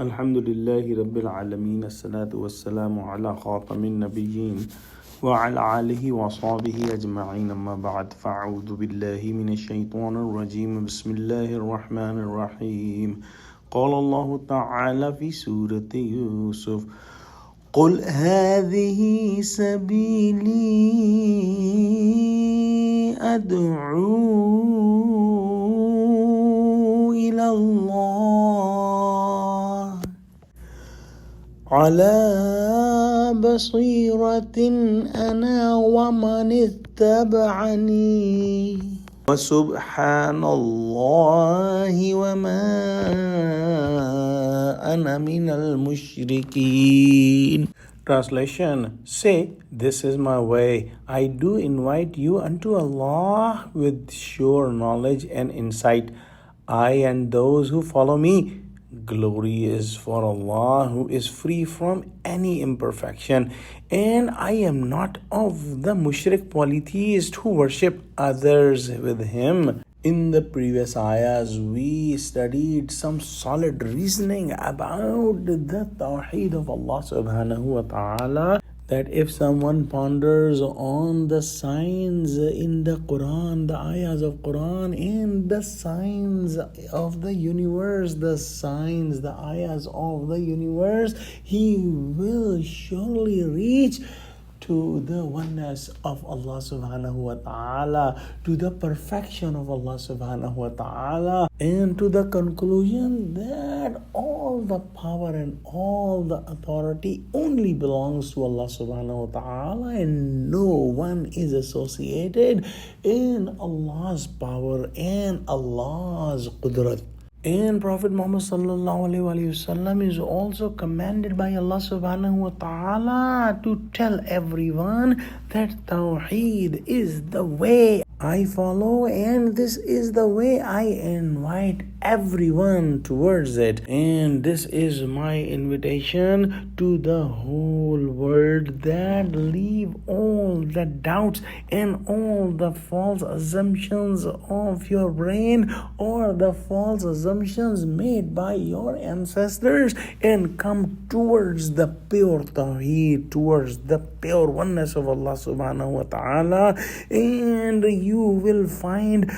Alhamdulillahi Rabbil Alameen. As-salatu was-salamu ala khatamin nabiyyin wa ala alihi wa sahbihi ajma'in. Amma ba'd. Fa'udhu billahi minash shaitanir rajim. Bismillahir rahmanir rahim. Qala Allah ta'ala fi Surah Yusuf. قل هذه سبيلي أدعو إلى الله على بصيرة أنا ومن اتبعني وسبحان الله وما أنا من المشركين. Translation: Say, this is my way. I do invite you unto Allah with sure knowledge and insight. I and those who follow me. Glory is for Allah, who is free from any imperfection, and I am not of the mushrik polytheists who worship others with him. In the previous ayahs, we studied some solid reasoning about the Tawheed of Allah subhanahu wa ta'ala, that if someone ponders on the signs in the Quran, the ayahs of Quran, and the signs of the universe, the ayahs of the universe, he will surely reach to the oneness of Allah subhanahu wa ta'ala, to the perfection of Allah subhanahu wa ta'ala, and to the conclusion that all the power and all the authority only belongs to Allah subhanahu wa ta'ala, and no one is associated in Allah's power and Allah's qudrat. And Prophet Muhammad sallallahu alaihi wasallam is also commanded by Allah subhanahu wa ta'ala to tell everyone that Tawheed is the way I follow, and this is the way I invite everyone towards it. And this is my invitation to the whole world, that leave all the doubts and all the false assumptions of your brain or the false assumptions made by your ancestors, and come towards the pure Tawheed, towards the pure oneness of Allah subhanahu wa ta'ala, and you will find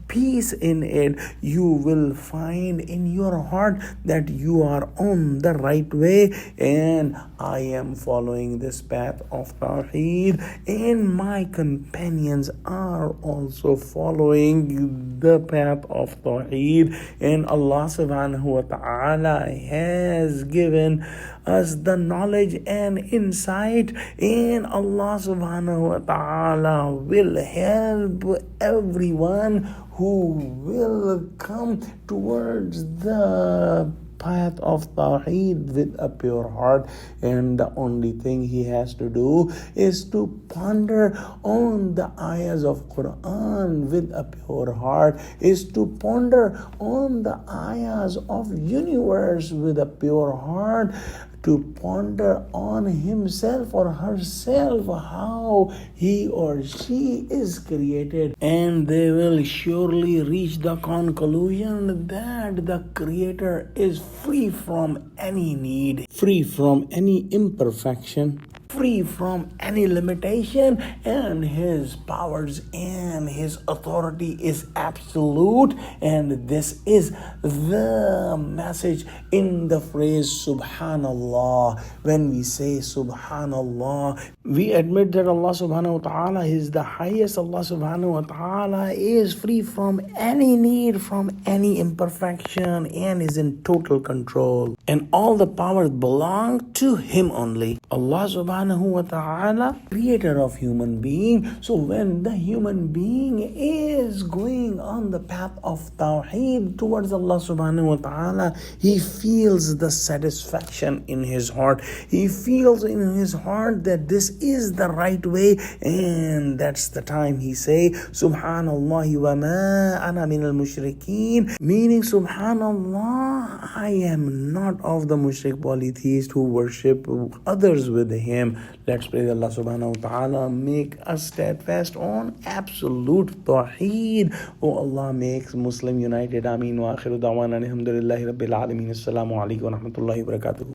peace in it. You will find in your heart that you are on the right way, and I am following this path of Tawheed, and my companions are also following the path of Tawheed. And Allah subhanahu wa ta'ala has given us the knowledge and insight, and Allah subhanahu wa ta'ala will help everyone who will come towards the path of Tawheed with a pure heart. And the only thing he has to do is to ponder on the ayahs of Quran with a pure heart, is to ponder on the ayahs of universe with a pure heart, to ponder on himself or herself, how he or she is created, and they will surely reach the conclusion that the Creator is free from any need, free from any imperfection, free from any limitation, and his powers and his authority is absolute. And this is the message in the phrase Subhanallah. When we say Subhanallah, we admit that Allah subhanahu wa ta'ala is the highest. Allah subhanahu wa ta'ala is free from any need, from any imperfection, and is in total control, and all the powers belong to him only. Allah subhanahu wa ta'ala, creator of human being. So when the human being is going on the path of Tawheed towards Allah subhanahu wa ta'ala, he feels the satisfaction in his heart. He feels in his heart that this is the right way, and that's the time he say Subhanallah wa ma ana min al-mushrikeen, meaning Subhanallah, I am not of the mushrik polytheists who worship others with him. Him. Let's pray that Allah subhanahu wa ta'ala make us steadfast on absolute Tawheed. Oh Allah, makes Muslim united. Ameen. Wa akhiru da'wana alhamdulillahi rabbil alameen. Assalamu alaikum wa rahmatullahi wa barakatuh.